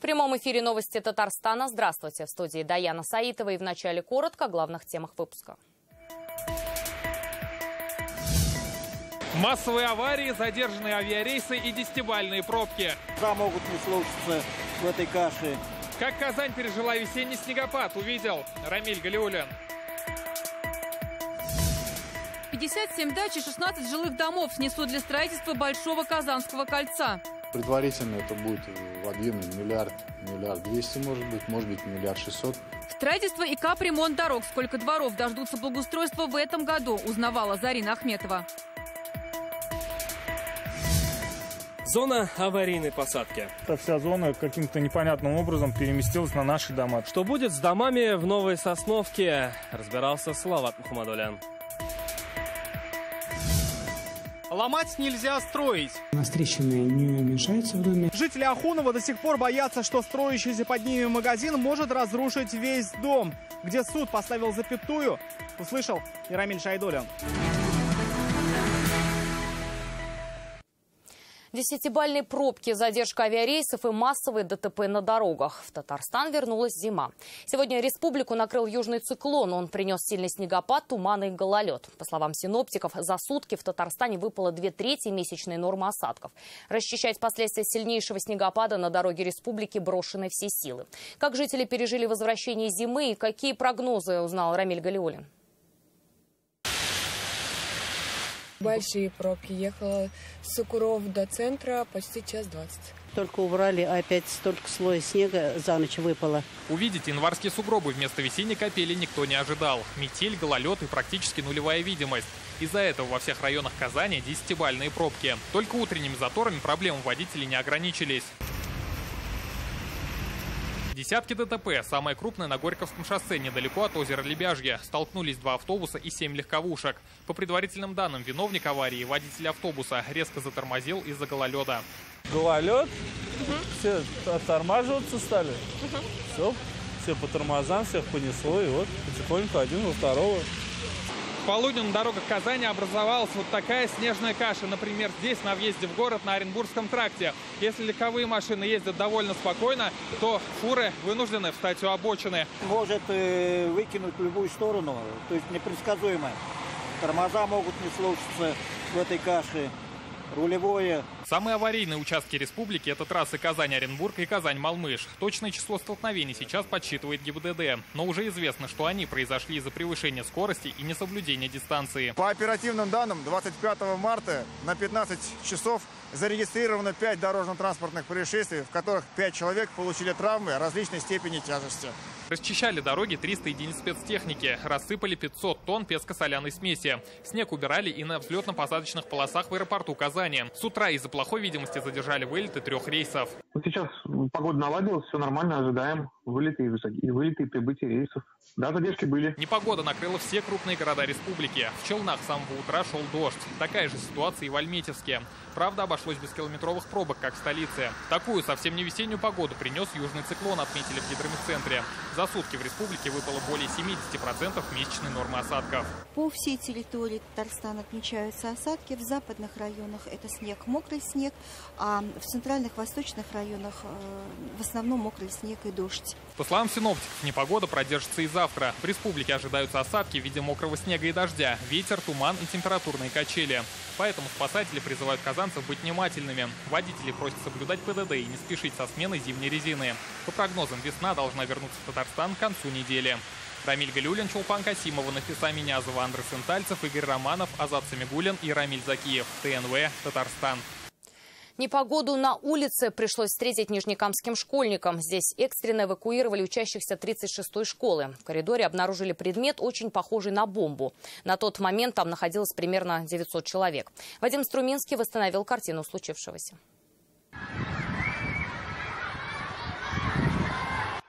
прямом эфире новости Татарстана. Здравствуйте. В студии Даяна Саитова. И в начале коротко о главных темах выпуска. Массовые аварии, задержанные авиарейсы и 10-бальные пробки. Да, могут не случиться в этой каше. Как Казань пережила весенний снегопад, увидел Рамиль Галиуллин. 57 дач и 16 жилых домов снесут для строительства Большого Казанского кольца. Предварительно это будет в объеме миллиард 200, может быть миллиард 600. Строительство и капремонт дорог. Сколько дворов дождутся благоустройства в этом году, узнавала Зарина Ахметова. Зона аварийной посадки. Эта вся зона каким-то непонятным образом переместилась на наши дома. Что будет с домами в Новой Сосновке, разбирался Салават Мухаммадулян. Ломать нельзя строить. Настрещенные не уменьшаются в доме. Жители Ахунова до сих пор боятся, что строящийся под ними магазин может разрушить весь дом. Где суд поставил запятую, услышал Рамиль Шайдуллин. 10-бальные пробки, задержка авиарейсов и массовые ДТП на дорогах. В Татарстан вернулась зима. Сегодня республику накрыл южный циклон. Он принес сильный снегопад, туман и гололед. По словам синоптиков, за сутки в Татарстане выпало 2/3 месячной нормы осадков. Расчищать последствия сильнейшего снегопада на дороге республики брошены все силы. Как жители пережили возвращение зимы и какие прогнозы, узнал Рамиль Галиуллин. Большие пробки. Ехала с Сукуров до центра почти час 20. Только убрали, а опять столько слоя снега за ночь выпало. Увидеть январские сугробы вместо весенней капели никто не ожидал. Метель, гололед и практически нулевая видимость. Из-за этого во всех районах Казани 10-бальные пробки. Только утренними заторами проблем водителей не ограничились. Десятки ДТП, самое крупное на Горьковском шоссе, недалеко от озера Лебяжье. Столкнулись 2 автобуса и 7 легковушек. По предварительным данным, виновник аварии, водитель автобуса, резко затормозил из-за гололеда. Гололед? Все оттормаживаться стали. Все по тормозам, всех понесло. И вот потихоньку один во второго. В полудню на дорогах Казани образовалась вот такая снежная каша. Например, здесь на въезде в город на Оренбургском тракте. Если легковые машины ездят довольно спокойно, то фуры вынуждены встать у обочины. Может выкинуть в любую сторону, то есть непредсказуемо. Тормоза могут не слушаться в этой каше. Рулевое. Самые аварийные участки республики – это трассы Казань-Оренбург и Казань-Малмыж. Точное число столкновений сейчас подсчитывает ГИБДД. Но уже известно, что они произошли из-за превышения скорости и несоблюдения дистанции. По оперативным данным, 25 марта на 15 часов зарегистрировано 5 дорожно-транспортных происшествий, в которых 5 человек получили травмы различной степени тяжести. Расчищали дороги 300 единиц спецтехники, рассыпали 500 тонн песко-соляной смеси. Снег убирали и на взлетно-посадочных полосах в аэропорту Казани. С утра из-за плохой видимости задержали вылеты 3 рейсов. Вот сейчас погода наладилась, все нормально, ожидаем вылеты и прибытия рейсов. Да, задержки были. Непогода накрыла все крупные города республики. В Челнах с самого утра шел дождь. Такая же ситуация и в Альметьевске. Правда, обошлось без километровых пробок, как в столице. Такую совсем не весеннюю погоду принес южный циклон, отметили в гидромедцентре. За сутки в республике выпало более 70% месячной нормы осадков. По всей территории Татарстана отмечаются осадки. В западных районах это снег, мокрый снег, а в центральных, восточных районах в основном мокрый снег и дождь. По словам синоптиков, непогода продержится и завтра. В республике ожидаются осадки в виде мокрого снега и дождя, ветер, туман и температурные качели. Поэтому спасатели призывают казанцев быть внимательными. Водители просят соблюдать ПДД и не спешить со сменой зимней резины. По прогнозам, весна должна вернуться в Татарстан к концу недели. Рамиль Галиуллин, Чулпан Касимова, Нафиса Минязова, Андрей Сентальцев, Игорь Романов, Азат Самигуллин и Рамиль Закиев. ТНВ, Татарстан. Непогоду на улице пришлось встретить нижнекамским школьникам. Здесь экстренно эвакуировали учащихся 36-й школы. В коридоре обнаружили предмет, очень похожий на бомбу. На тот момент там находилось примерно 900 человек. Вадим Струминский восстановил картину случившегося.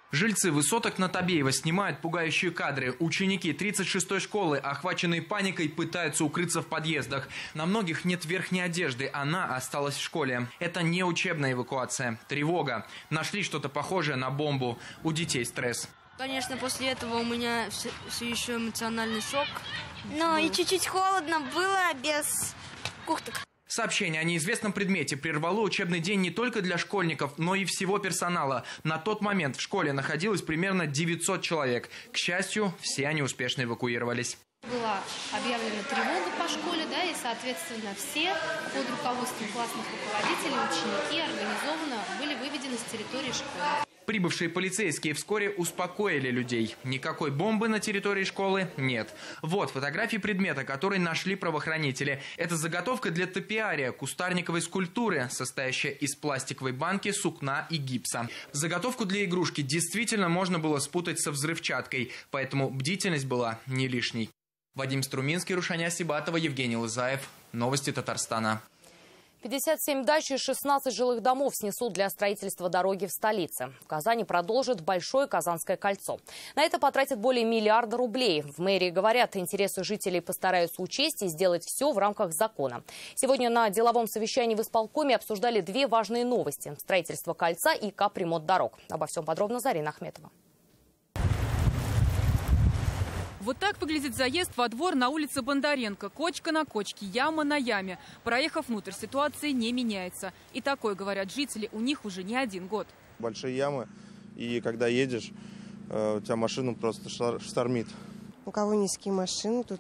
Жильцы высоток на Табеева снимают пугающие кадры. Ученики 36-й школы, охваченные паникой, пытаются укрыться в подъездах. На многих нет верхней одежды, она осталась в школе. Это не учебная эвакуация, тревога. Нашли что-то похожее на бомбу. У детей стресс. Конечно, после этого у меня все еще эмоциональный шок. Ну и чуть-чуть холодно было без курток. Сообщение о неизвестном предмете прервало учебный день не только для школьников, но и всего персонала. На тот момент в школе находилось примерно 900 человек. К счастью, все они успешно эвакуировались. Была объявлена тревога по школе, и, соответственно, все под руководством классных руководителей, ученики организованно были выведены с территории школы. Прибывшие полицейские вскоре успокоили людей. Никакой бомбы на территории школы нет. Вот фотографии предмета, который нашли правоохранители. Это заготовка для топиария, кустарниковой скульптуры, состоящая из пластиковой банки, сукна и гипса. Заготовку для игрушки действительно можно было спутать со взрывчаткой, поэтому бдительность была не лишней. Вадим Струминский, Рушаня Сибатова, Евгений Лызаев. Новости Татарстана. 57 дач и 16 жилых домов снесут для строительства дороги в столице. В Казани продолжит Большое Казанское кольцо. На это потратят более миллиарда рублей. В мэрии говорят, интересы жителей постараются учесть и сделать все в рамках закона. Сегодня на деловом совещании в исполкоме обсуждали две важные новости – строительство кольца и капремонт дорог. Обо всем подробно Зарина Ахметова. Вот так выглядит заезд во двор на улице Бондаренко. Кочка на кочке, яма на яме. Проехав внутрь, ситуация не меняется. И такое, говорят жители, у них уже не один год. Большие ямы, и когда едешь, у тебя машину просто штормит. У кого низкие машины, тут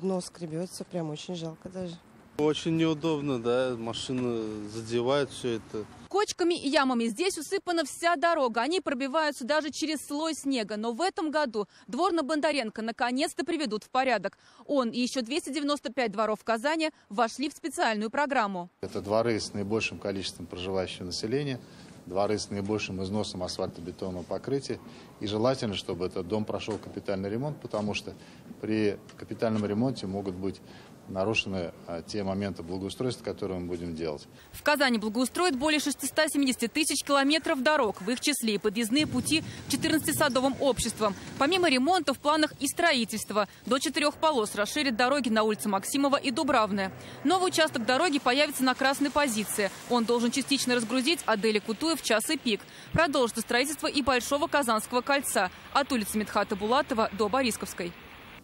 дно скребется, прям очень жалко даже. Очень неудобно, да, машина задевает все это. Кочками и ямами здесь усыпана вся дорога. Они пробиваются даже через слой снега. Но в этом году двор на Бондаренко наконец-то приведут в порядок. Он и еще 295 дворов в Казани вошли в специальную программу. Это дворы с наибольшим количеством проживающего населения, дворы с наибольшим износом асфальтобетонного покрытия. И желательно, чтобы этот дом прошел капитальный ремонт, потому что при капитальном ремонте могут быть нарушены те моменты благоустройства, которые мы будем делать. В Казани благоустроят более 670 тысяч километров дорог, в их числе и подъездные пути к 14 садовым обществам. Помимо ремонта в планах и строительство. До 4 полос расширят дороги на улице Максимова и Дубравная. Новый участок дороги появится на красной позиции. Он должен частично разгрузить Адель Кутуев в час и пик. Продолжится строительство и Большого Казанского кольца от улицы Медхата Булатова до Борисковской.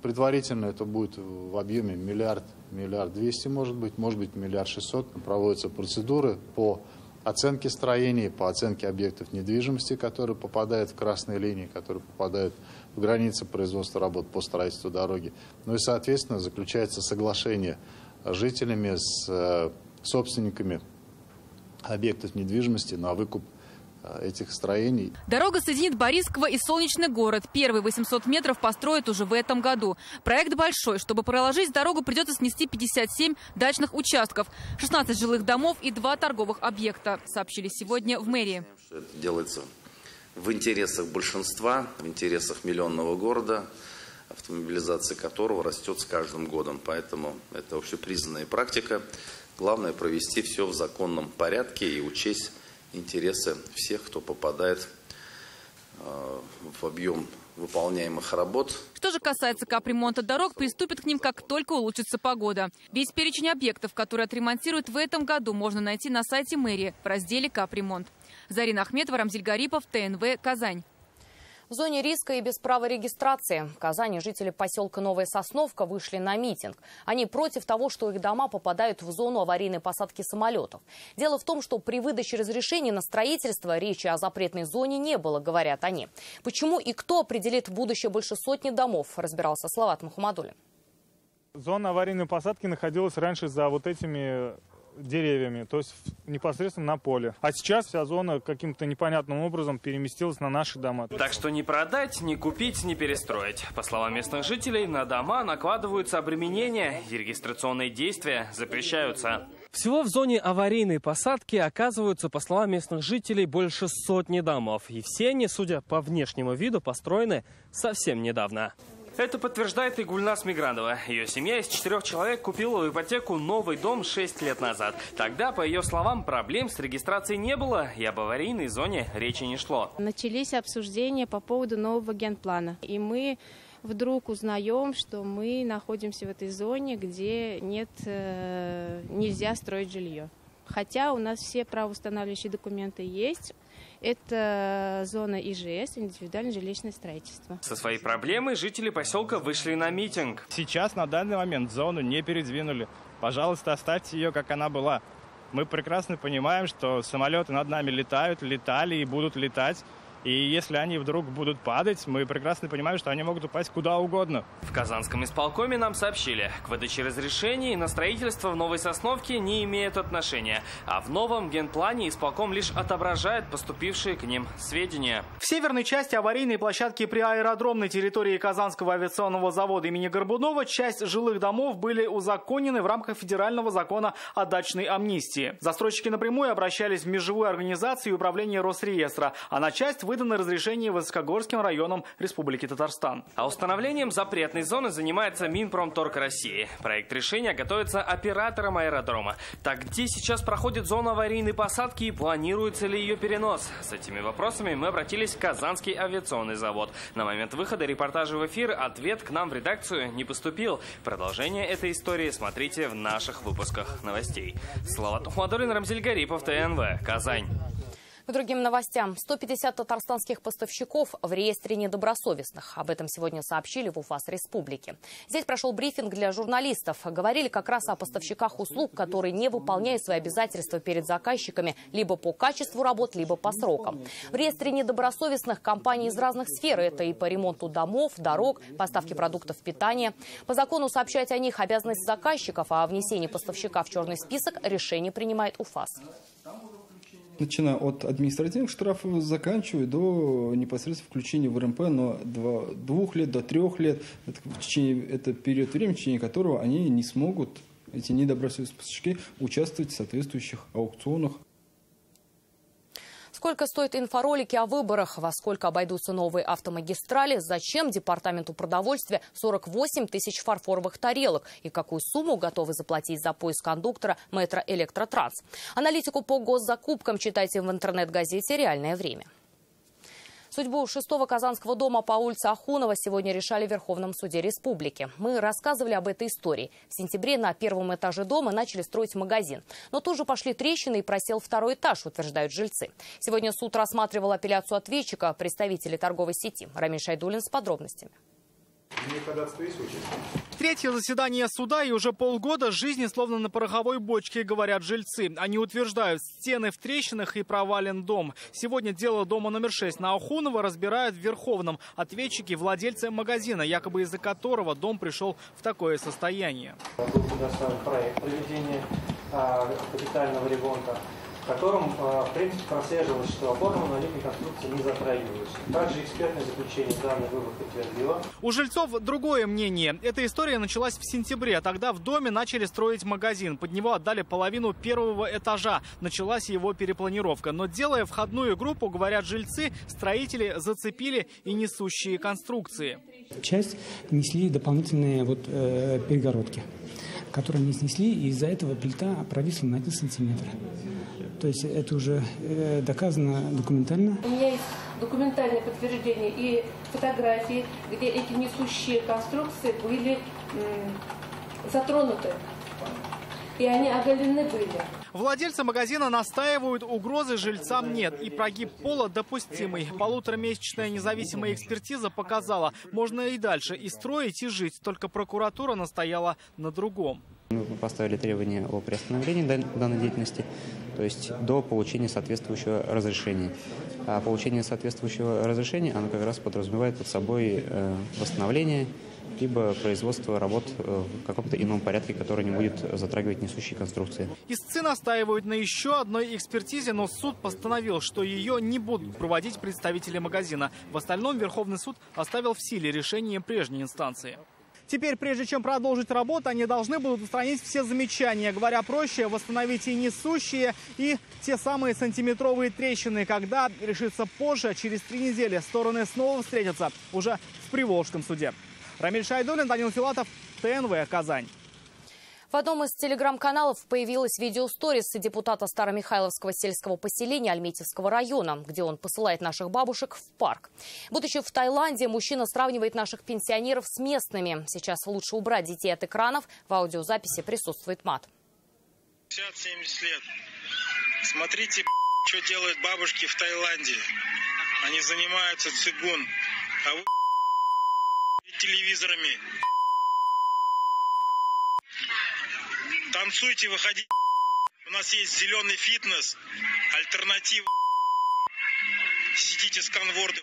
Предварительно это будет в объеме миллиард 200, может быть 1,6 миллиарда. Проводятся процедуры по оценке строений, по оценке объектов недвижимости, которые попадают в красные линии, которые попадают в границы производства работ по строительству дороги. Ну и, соответственно, заключается соглашение с жителями, с собственниками объектов недвижимости на выкуп этих строений. Дорога соединит Борисково и Солнечный город. Первые 800 метров построят уже в этом году. Проект большой. Чтобы проложить дорогу, придется снести 57 дачных участков, 16 жилых домов и 2 торговых объекта, сообщили сегодня в мэрии. Это делается в интересах большинства, в интересах миллионного города, автомобилизация которого растет с каждым годом. Поэтому это общепризнанная практика. Главное провести все в законном порядке и учесть интересы всех, кто попадает в объем выполняемых работ. Что же касается капремонта дорог, приступят к ним, как только улучшится погода. Весь перечень объектов, которые отремонтируют в этом году, можно найти на сайте мэрии в разделе «Капремонт». Зарина Ахметова, Рамзиль Гарипов, ТНВ, Казань. В зоне риска и без права регистрации в Казани жители поселка Новая Сосновка вышли на митинг. Они против того, что их дома попадают в зону аварийной посадки самолетов. Дело в том, что при выдаче разрешений на строительство речи о запретной зоне не было, говорят они. Почему и кто определит будущее больше сотни домов, разбирался Салават Мухаммадуллин. Зона аварийной посадки находилась раньше за вот этими деревьями, то есть непосредственно на поле. А сейчас вся зона каким-то непонятным образом переместилась на наши дома. Так что не продать, не купить, не перестроить. По словам местных жителей, на дома накладываются обременения, и регистрационные действия запрещаются. Всего в зоне аварийной посадки оказываются, по словам местных жителей, больше сотни домов. И все они, судя по внешнему виду, построены совсем недавно. Это подтверждает и Гульнас Миграндова. Ее семья из 4 человек купила в ипотеку новый дом 6 лет назад. Тогда, по ее словам, проблем с регистрацией не было, и об аварийной зоне речи не шло. Начались обсуждения по поводу нового генплана. И мы вдруг узнаем, что мы находимся в этой зоне, где нельзя строить жилье. Хотя у нас все правоустанавливающие документы есть. Это зона ИЖС, индивидуальное жилищное строительство. Со своей проблемой жители поселка вышли на митинг. Сейчас, на данный момент, зону не передвинули. Пожалуйста, оставьте ее, как она была. Мы прекрасно понимаем, что самолеты над нами летают, летали и будут летать. И если они вдруг будут падать, мы прекрасно понимаем, что они могут упасть куда угодно. В Казанском исполкоме нам сообщили, к выдаче разрешений на строительство в Новой Сосновке не имеют отношения. А в новом генплане исполком лишь отображает поступившие к ним сведения. В северной части аварийной площадки при аэродромной территории Казанского авиационного завода имени Горбунова часть жилых домов были узаконены в рамках федерального закона о дачной амнистии. Застройщики напрямую обращались в межевую организацию и управление Росреестра, а на часть выдано разрешение Высокогорским районом Республики Татарстан. А установлением запретной зоны занимается Минпромторг России. Проект решения готовится оператором аэродрома. Так, где сейчас проходит зона аварийной посадки и планируется ли ее перенос? С этими вопросами мы обратились в Казанский авиационный завод. На момент выхода репортажа в эфир ответ к нам в редакцию не поступил. Продолжение этой истории смотрите в наших выпусках новостей. Салават Ухмадуллин, Рамзиль Гарипов, ТНВ, Казань. К другим новостям. 150 татарстанских поставщиков в реестре недобросовестных. Об этом сегодня сообщили в УФАС Республики. Здесь прошел брифинг для журналистов. Говорили как раз о поставщиках услуг, которые не выполняют свои обязательства перед заказчиками либо по качеству работ, либо по срокам. В реестре недобросовестных компаний из разных сфер. Это и по ремонту домов, дорог, поставке продуктов питания. По закону сообщать о них обязанность заказчиков, а о внесении поставщика в черный список решение принимает УФАС. Начиная от административных штрафов, заканчивая до непосредственно включения в РМП на 2 лет до 3 лет. Это период времени, в течение которого они не смогут, эти недобросовестные поставщики, участвовать в соответствующих аукционах. Сколько стоят инфоролики о выборах? Во сколько обойдутся новые автомагистрали? Зачем Департаменту продовольствия 48 тысяч фарфоровых тарелок? И какую сумму готовы заплатить за поиск кондуктора Метро Электротранс? Аналитику по госзакупкам читайте в интернет-газете «Реальное время». Судьбу 6-го Казанского дома по улице Ахунова сегодня решали в Верховном суде республики. Мы рассказывали об этой истории. В сентябре на первом этаже дома начали строить магазин. Но тут же пошли трещины и просел второй этаж, утверждают жильцы. Сегодня суд рассматривал апелляцию ответчика, представителей торговой сети. Рамиль Шайдуллин с подробностями. Третье заседание суда, и уже полгода жизни словно на пороховой бочке, говорят жильцы. Они утверждают, стены в трещинах и провален дом. Сегодня дело дома номер 6 на Ахунова разбирают в Верховном. Ответчики – владельцы магазина, якобы из-за которого дом пришел в такое состояние. Был предоставлен проект проведения капитального ремонта, в котором, в принципе, прослеживалось, что опорно-монолитные конструкции не затрагиваются. Также экспертное заключение данный вывод подтвердило. У жильцов другое мнение. Эта история началась в сентябре. Тогда в доме начали строить магазин. Под него отдали половину первого этажа. Началась его перепланировка. Но делая входную группу, говорят жильцы, строители зацепили и несущие конструкции. Часть несли дополнительные перегородки, которые они снесли, и из-за этого плита провисла на 1 сантиметр. То есть это уже доказано документально. У меня есть документальное подтверждение и фотографии, где эти несущие конструкции были затронуты, и они оголены были. Владельцы магазина настаивают, угрозы жильцам нет. И прогиб пола допустимый. 1,5-месячная независимая экспертиза показала, можно и дальше и строить, и жить. Только прокуратура настояла на другом. Мы поставили требования о приостановлении данной деятельности, то есть до получения соответствующего разрешения. А получение соответствующего разрешения, оно как раз подразумевает под собой восстановление либо производство работ в каком-то ином порядке, который не будет затрагивать несущие конструкции. Истцы настаивают на еще одной экспертизе, но суд постановил, что ее не будут проводить представители магазина. В остальном Верховный суд оставил в силе решение прежней инстанции. Теперь, прежде чем продолжить работу, они должны будут устранить все замечания. Говоря проще, восстановить и несущие, и те самые сантиметровые трещины. Когда решится позже, через 3 недели, стороны снова встретятся уже в Приволжском суде. Рамиль Шайдуллин, Данил Филатов, ТНВ, Казань. В одном из телеграм-каналов появилась видеосторис депутата Старомихайловского сельского поселения Альметьевского района, где он посылает наших бабушек в парк. Будучи в Таиланде, мужчина сравнивает наших пенсионеров с местными. Сейчас лучше убрать детей от экранов. В аудиозаписи присутствует мат. 50-70 лет. Смотрите, что делают бабушки в Таиланде. Они занимаются цигун. А вы телевизорами. Танцуйте, выходите. У нас есть зеленый фитнес, альтернатива. Сидите сканворды.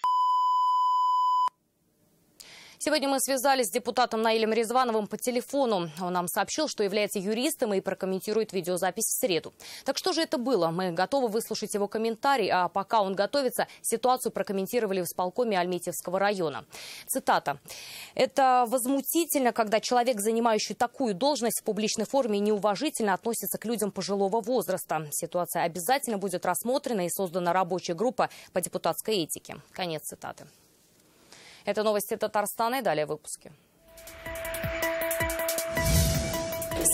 Сегодня мы связались с депутатом Наилем Резвановым по телефону. Он нам сообщил, что является юристом и прокомментирует видеозапись в среду. Так что же это было? Мы готовы выслушать его комментарий, а пока он готовится, ситуацию прокомментировали в исполкоме Альметьевского района. Цитата. «Это возмутительно, когда человек, занимающий такую должность в публичной форме, неуважительно относится к людям пожилого возраста. Ситуация обязательно будет рассмотрена и создана рабочая группа по депутатской этике». Конец цитаты. Это новости Татарстана и далее в выпуске.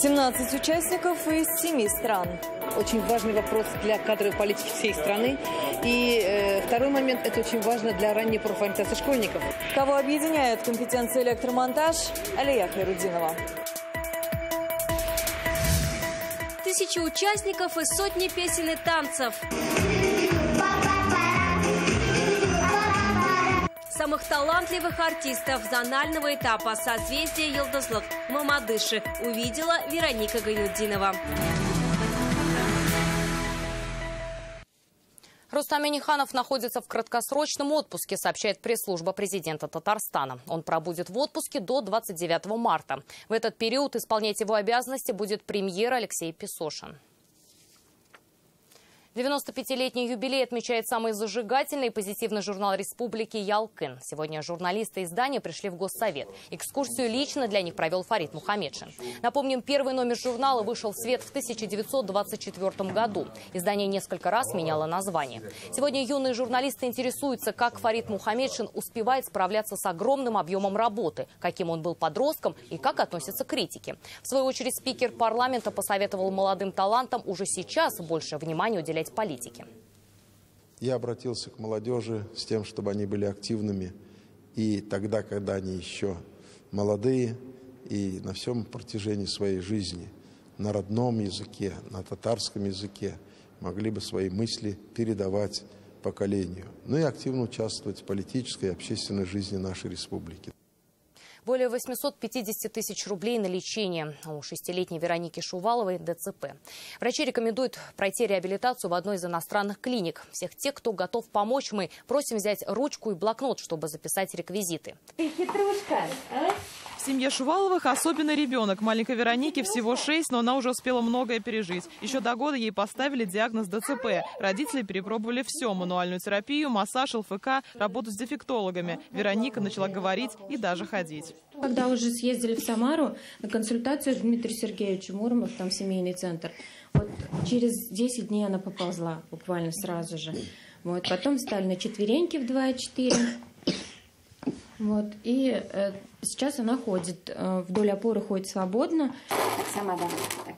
17 участников из 7 стран. Очень важный вопрос для кадровой политики всей страны. И второй момент – это очень важно для ранней профориентации школьников. Кого объединяет компетенция электромонтаж? Алия Хайрудинова. Тысячи участников и сотни песен и танцев. Самых талантливых артистов зонального этапа созвездия Йылдызлык Мамадыши увидела Вероника Гайнутдинова. Рустам Минниханов находится в краткосрочном отпуске, сообщает пресс-служба президента Татарстана. Он пробудет в отпуске до 29 марта. В этот период исполнять его обязанности будет премьер Алексей Песошин. 95-летний юбилей отмечает самый зажигательный и позитивный журнал республики «Ялкын». Сегодня журналисты издания пришли в Госсовет. Экскурсию лично для них провел Фарид Мухамедшин. Напомним, первый номер журнала вышел в свет в 1924 году. Издание несколько раз меняло название. Сегодня юные журналисты интересуются, как Фарид Мухамедшин успевает справляться с огромным объемом работы, каким он был подростком и как относится к критике. В свою очередь, спикер парламента посоветовал молодым талантам уже сейчас больше внимания уделять политики. Я обратился к молодежи с тем, чтобы они были активными и тогда, когда они еще молодые, и на всем протяжении своей жизни на родном языке, на татарском языке могли бы свои мысли передавать поколению, ну и активно участвовать в политической и общественной жизни нашей республики. Более 850 тысяч рублей на лечение у 6-летней Вероники Шуваловой ДЦП. Врачи рекомендуют пройти реабилитацию в одной из иностранных клиник. Всех тех, кто готов помочь, мы просим взять ручку и блокнот, чтобы записать реквизиты. Ты хитрушка, а? В семье Шуваловых особенный ребенок. Маленькой Веронике всего 6, но она уже успела многое пережить. Еще до года ей поставили диагноз ДЦП. Родители перепробовали все – мануальную терапию, массаж, ЛФК, работу с дефектологами. Вероника начала говорить и даже ходить. Когда уже съездили в Самару на консультацию с Дмитрием Сергеевичем Муромов, там семейный центр, вот через 10 дней она поползла буквально сразу же. Вот, потом встали на четвереньки в 2,4. Вот, и сейчас она ходит, вдоль опоры ходит свободно. Сама давай, так.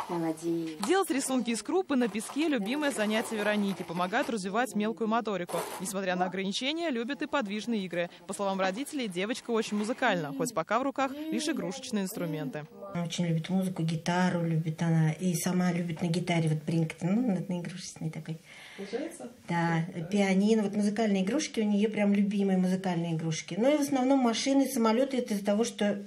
Молодец. Делать рисунки из крупы на песке – любимое занятие Вероники. Помогает развивать мелкую моторику. Несмотря на ограничения, любит и подвижные игры. По словам родителей, девочка очень музыкальна, хоть пока в руках лишь игрушечные инструменты. Она очень любит музыку, гитару любит она. И сама любит на гитаре вот бринкать, ну, на игрушечной такой. Получается? Да, пианино. Вот музыкальные игрушки у нее прям любимые музыкальные игрушки. Ну и в основном машины, самолеты. Это из-за того, что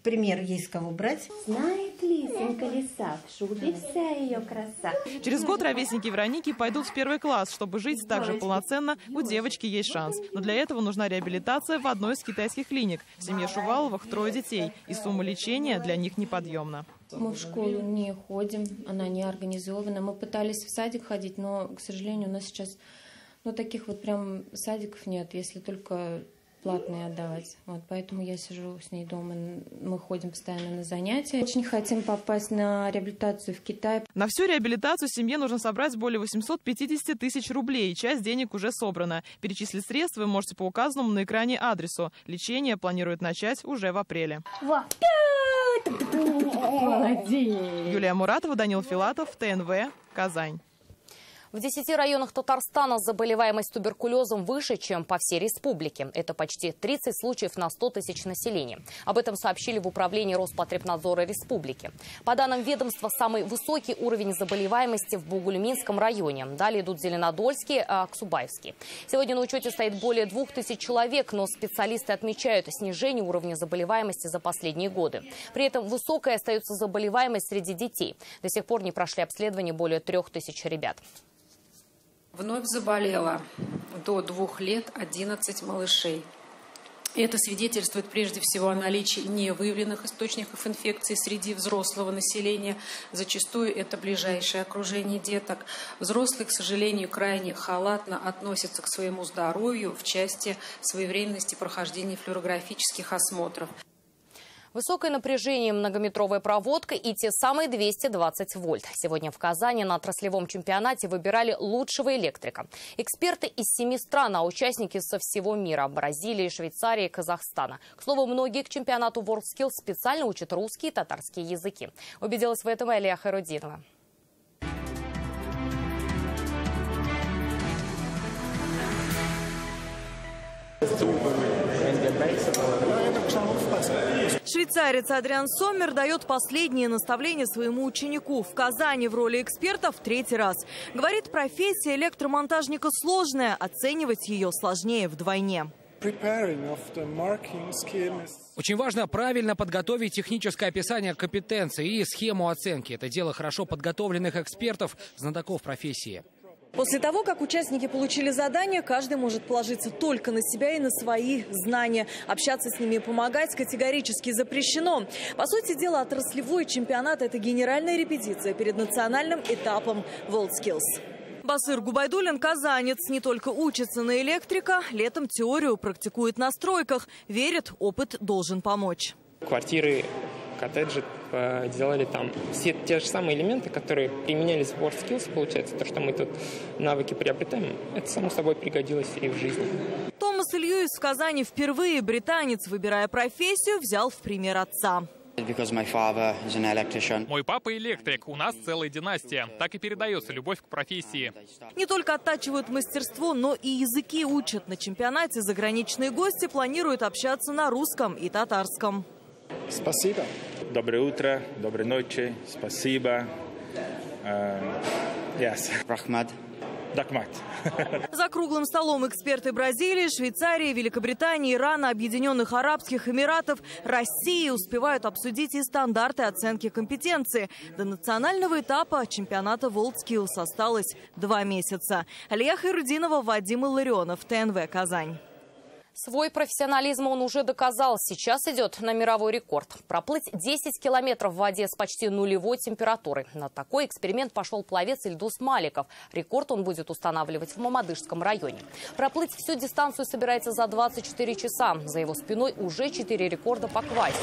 пример есть с кого брать. Знает лисенька лиса, в шубе вся ее краса. Через год ровесники Вероники пойдут в 1 класс. Чтобы жить так же полноценно, у девочки есть шанс. Но для этого нужна реабилитация в одной из китайских клиник. В семье Шуваловых 3 детей, и сумма лечения для них неподъемна. Мы в школу не ходим, она не организована. Мы пытались в садик ходить, но, к сожалению, у нас сейчас таких вот прям садиков нет, если только платные отдавать. Вот, поэтому я сижу с ней дома, мы ходим постоянно на занятия. Очень хотим попасть на реабилитацию в Китай. На всю реабилитацию семье нужно собрать более 850 тысяч рублей. Часть денег уже собрана. Перечислить средства вы можете по указанному на экране адресу. Лечение планируют начать уже в апреле. Молодец. Юлия Муратова, Данил Филатов, ТНВ, Казань. В В 10 районах Татарстана заболеваемость туберкулезом выше, чем по всей республике. Это почти 30 случаев на 100 тысяч населения. Об этом сообщили в управлении Роспотребнадзора республики. По данным ведомства, самый высокий уровень заболеваемости в Бугульминском районе. Далее идут Зеленодольский, Аксубаевский. Сегодня на учете стоит более 2000 человек, но специалисты отмечают снижение уровня заболеваемости за последние годы. При этом высокой остается заболеваемость среди детей. До сих пор не прошли обследование более 3000 ребят. Вновь заболело до 2 лет 11 малышей. Это свидетельствует прежде всего о наличии невыявленных источников инфекции среди взрослого населения. Зачастую это ближайшее окружение деток. Взрослые, к сожалению, крайне халатно относятся к своему здоровью в части своевременности прохождения флюорографических осмотров. Высокое напряжение, многометровая проводка и те самые 220 вольт. Сегодня в Казани на отраслевом чемпионате выбирали лучшего электрика. Эксперты из 7 стран, а участники со всего мира – Бразилии, Швейцарии, Казахстана. К слову, многие к чемпионату WorldSkills специально учат русские и татарские языки. Убедилась в этом Алия Хайрудинова. Швейцарец Адриан Соммер дает последние наставления своему ученику. В Казани в роли эксперта в 3-й раз. Говорит, профессия электромонтажника сложная, оценивать ее сложнее вдвойне. Очень важно правильно подготовить техническое описание компетенции и схему оценки. Это дело хорошо подготовленных экспертов, знатоков профессии. После того, как участники получили задание, каждый может положиться только на себя и на свои знания. Общаться с ними и помогать категорически запрещено. По сути дела, отраслевой чемпионат – это генеральная репетиция перед национальным этапом WorldSkills. Басыр Губайдулин – казанец. Не только учится на электрика, летом теорию практикует на стройках. Верит, опыт должен помочь. Квартиры, коттеджи делали там все те же самые элементы, которые применялись в WorldSkills, получается. То, что мы тут навыки приобретаем, это само собой пригодилось и в жизни. Томас Льюис в Казани впервые. Британец, выбирая профессию, взял в пример отца. Мой папа электрик, у нас целая династия. Так и передается любовь к профессии. Не только оттачивают мастерство, но и языки учат. На чемпионате заграничные гости планируют общаться на русском и татарском. Спасибо. Доброе утро, доброй ночи, спасибо. Рахмат. Дакмат. За круглым столом эксперты Бразилии, Швейцарии, Великобритании, Ирана, Объединенных Арабских Эмиратов, России успевают обсудить и стандарты оценки компетенции. До национального этапа чемпионата WorldSkills осталось 2 месяца. Алия Хайрудинова, Вадим Илларионов, ТНВ «Казань». Свой профессионализм он уже доказал. Сейчас идет на мировой рекорд. Проплыть 10 километров в воде с почти нулевой температурой. На такой эксперимент пошел пловец Ильдус Маликов. Рекорд он будет устанавливать в Мамадышском районе. Проплыть всю дистанцию собирается за 24 часа. За его спиной уже 4 рекорда по квасе.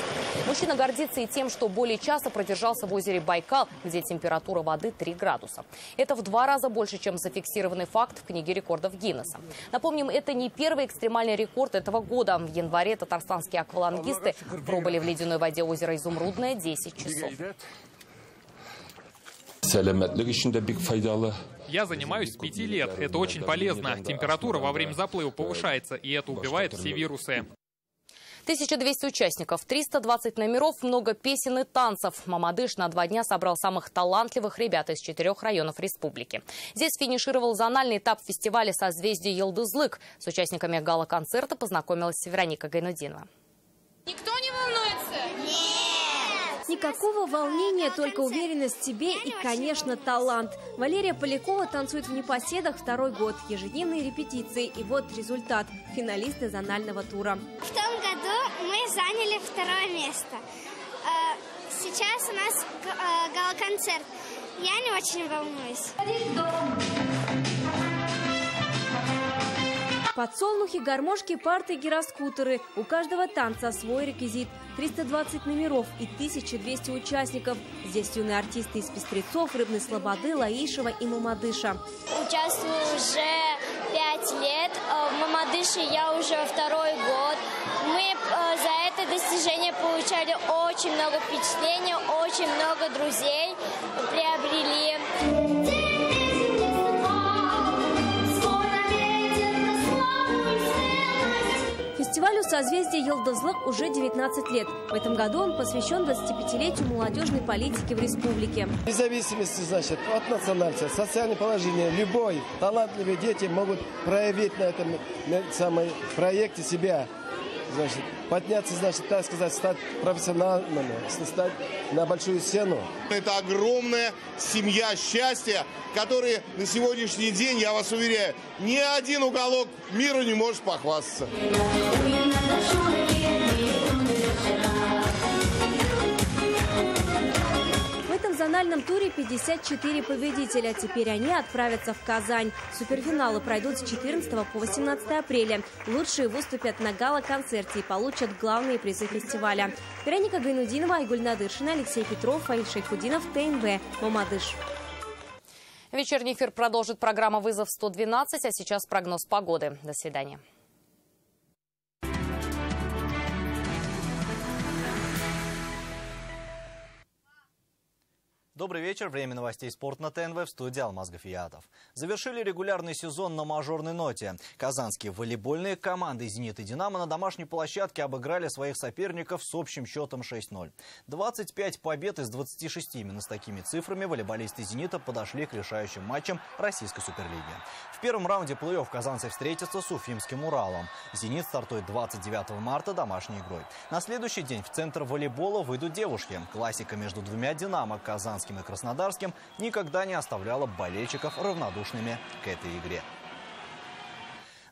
Мужчина гордится и тем, что более часа продержался в озере Байкал, где температура воды 3 градуса. Это в 2 раза больше, чем зафиксированный факт в книге рекордов Гиннесса. Напомним, это не первый экстремальный рекорд этого года. В январе татарстанские аквалангисты пробыли в ледяной воде озера Изумрудное 10 часов. Я занимаюсь с 5 лет. Это очень полезно. Температура во время заплыва повышается, и это убивает все вирусы. 1200 участников, 320 номеров, много песен и танцев. Мамадыш на 2 дня собрал самых талантливых ребят из 4 районов республики. Здесь финишировал зональный этап фестиваля «Созвездие Йылдызлык». С участниками гала-концерта познакомилась Вероника Гайнудинова. Никто не волнуется? Нет! Никакого волнения, только уверенность в себе и, конечно, талант. Валерия Полякова танцует в непоседах 2-й год. Ежедневные репетиции. И вот результат. Финалисты зонального тура. В том году мы заняли 2-е место. Сейчас у нас гала-концерт. Я не очень волнуюсь. Подсолнухи, гармошки, парты, гироскутеры. У каждого танца свой реквизит. 320 номеров и 1200 участников. Здесь юные артисты из Пестрецов, Рыбной Слободы, Лаишева и Мамадыша. Участвую уже 5 лет. В Мамадыше я уже 2-й год. Мы за это достижение получали очень много впечатлений, очень много друзей приобрели. Фестивалю «Созвездие Йылдызлык» уже 19 лет. В этом году он посвящен 25-летию молодежной политики в республике. Вне зависимости, значит, от национальности, социального положения, любой талантливые дети могут проявить на этом самом проекте себя. Значит, подняться, значит, так сказать, стать профессиональными, стать на большую сцену. Это огромная семья счастья, которая на сегодняшний день, я вас уверяю, ни один уголок мира не может похвастаться. В зональном туре 54 победителя. Теперь они отправятся в Казань. Суперфиналы пройдут с 14 по 18 апреля. Лучшие выступят на гала-концерте и получат главные призы фестиваля. Вероника Гайнудинова, Айгуль Надыршина, Алексей Петров, Фаиль Шейхудинов, ТНВ, Мамадыш. Вечерний эфир продолжит программа «Вызов 112», а сейчас прогноз погоды. До свидания. Добрый вечер. Время новостей «Спорт» на ТНВ, в студии Алмаз Гафиятов. Завершили регулярный сезон на мажорной ноте. Казанские волейбольные команды «Зенит» и «Динамо» на домашней площадке обыграли своих соперников с общим счетом 6-0. 25 побед из 26. Именно с такими цифрами волейболисты «Зенита» подошли к решающим матчам Российской суперлиги. В первом раунде плей-офф казанцы встретятся с уфимским «Уралом». «Зенит» стартует 29 марта домашней игрой. На следующий день в центр волейбола выйдут девушки. Классика между двумя «Динамо» Казанским и Краснодарским никогда не оставляла болельщиков равнодушными к этой игре.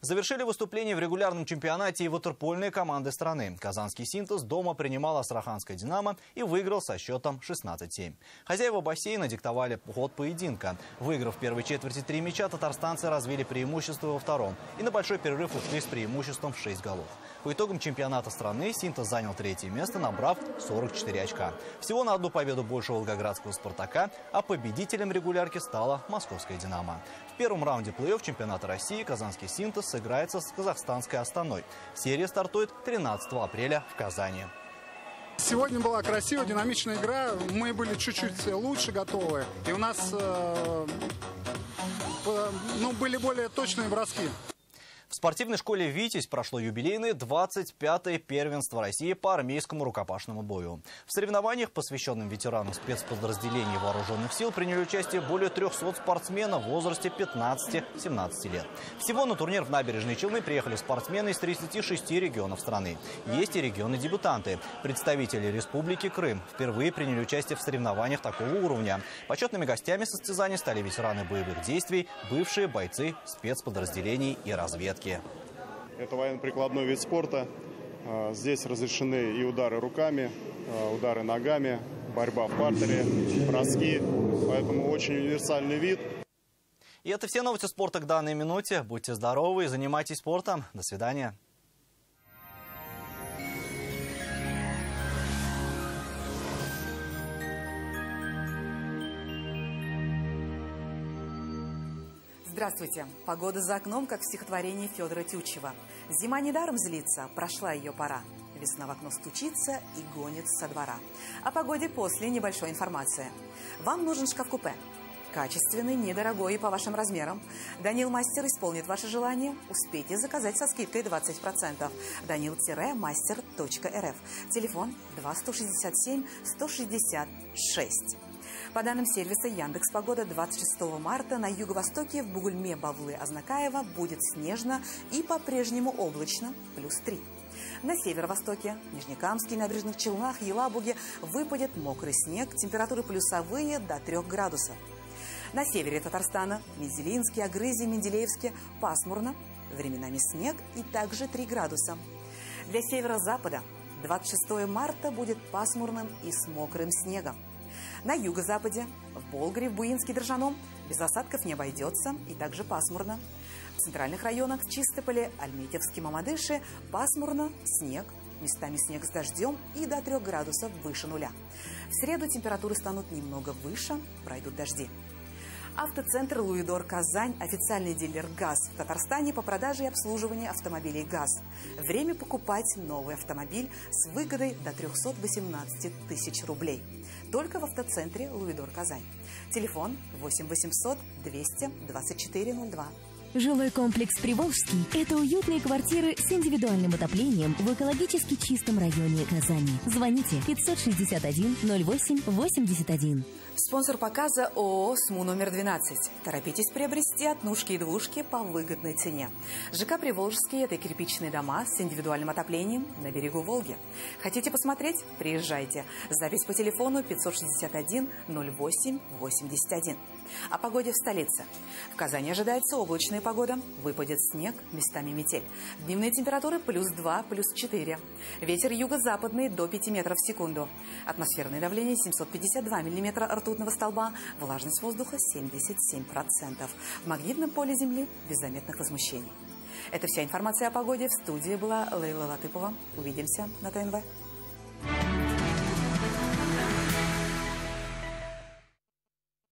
Завершили выступление в регулярном чемпионате и ватерпольные команды страны. Казанский «Синтез» дома принимал Астраханское «Динамо» и выиграл со счетом 16-7. Хозяева бассейна диктовали ход поединка. Выиграв в первой четверти 3 мяча, татарстанцы развили преимущество во втором и на большой перерыв ушли с преимуществом в 6 голов. По итогам чемпионата страны «Синтез» занял 3-е место, набрав 44 очка. Всего на одну победу больше волгоградского «Спартака», а победителем регулярки стала московская «Динамо». В первом раунде плей-офф чемпионата России казанский «Синтез» сыграется с казахстанской «Астаной». Серия стартует 13 апреля в Казани. Сегодня была красивая, динамичная игра. Мы были чуть-чуть лучше готовы. И у нас были более точные броски. В спортивной школе «Витязь» прошло юбилейное 25-е первенство России по армейскому рукопашному бою. В соревнованиях, посвященным ветеранам спецподразделений вооруженных сил, приняли участие более 300 спортсменов в возрасте 15-17 лет. Всего на турнир в Набережные Челны приехали спортсмены из 36 регионов страны. Есть и регионы-дебютанты. Представители Республики Крым впервые приняли участие в соревнованиях такого уровня. Почетными гостями состязаний стали ветераны боевых действий, бывшие бойцы спецподразделений и разведки. Это военно-прикладной вид спорта. Здесь разрешены и удары руками, удары ногами, борьба в партере, броски. Поэтому очень универсальный вид. И это все новости спорта к данной минуте. Будьте здоровы и занимайтесь спортом. До свидания. Здравствуйте. Погода за окном, как в стихотворении Федора Тютчева. Зима недаром злится, прошла ее пора. Весна в окно стучится и гонит со двора. О погоде после небольшой информации. Вам нужен шкаф-купе. Качественный, недорогой и по вашим размерам. Данил Мастер исполнит ваше желание. Успейте заказать со скидкой 20%. Danil-master.rf. Телефон 2-167-166. По данным сервиса Яндекс.Погода, 26 марта на юго-востоке в Бугульме, Бавлы, Азнакаево будет снежно и по-прежнему облачно, +3. На северо-востоке, Нижнекамске, Набережных Челнах, Елабуге выпадет мокрый снег, температуры плюсовые до 3 градусов. На севере Татарстана, Мензелинске, Агрызе, Менделеевске пасмурно, временами снег и также 3 градуса. Для северо-запада 26 марта будет пасмурным и с мокрым снегом. На юго-западе, в Болгаре, в Буинске, Дрожжаном без осадков не обойдется и также пасмурно. В центральных районах, в Чистополе, Альметьевске, Мамадыше пасмурно, снег, местами снег с дождем и до 3 градусов выше нуля. В среду температуры станут немного выше, пройдут дожди. Автоцентр «Луидор Казань» – официальный дилер ГАЗ в Татарстане по продаже и обслуживанию автомобилей ГАЗ. Время покупать новый автомобиль с выгодой до 318 тысяч рублей. Только в автоцентре «Луидор Казань». Телефон 8 800 200 24 02. Жилой комплекс «Приволжский» – это уютные квартиры с индивидуальным отоплением в экологически чистом районе Казани. Звоните 561 08 81. Спонсор показа ООО «СМУ номер 12». Торопитесь приобрести однушки и двушки по выгодной цене. ЖК «Приволжский» – это кирпичные дома с индивидуальным отоплением на берегу Волги. Хотите посмотреть? Приезжайте. Запись по телефону 561 08 81. О погоде в столице. В Казани ожидается облачная погода. Выпадет снег, местами метель. Дневные температуры +2, +4. Ветер юго-западный до 5 метров в секунду. Атмосферное давление 752 миллиметра ртутного столба. Влажность воздуха 77%. В магнитном поле Земли без заметных возмущений. Это вся информация о погоде. В студии была Лейла Латыпова. Увидимся на ТНВ.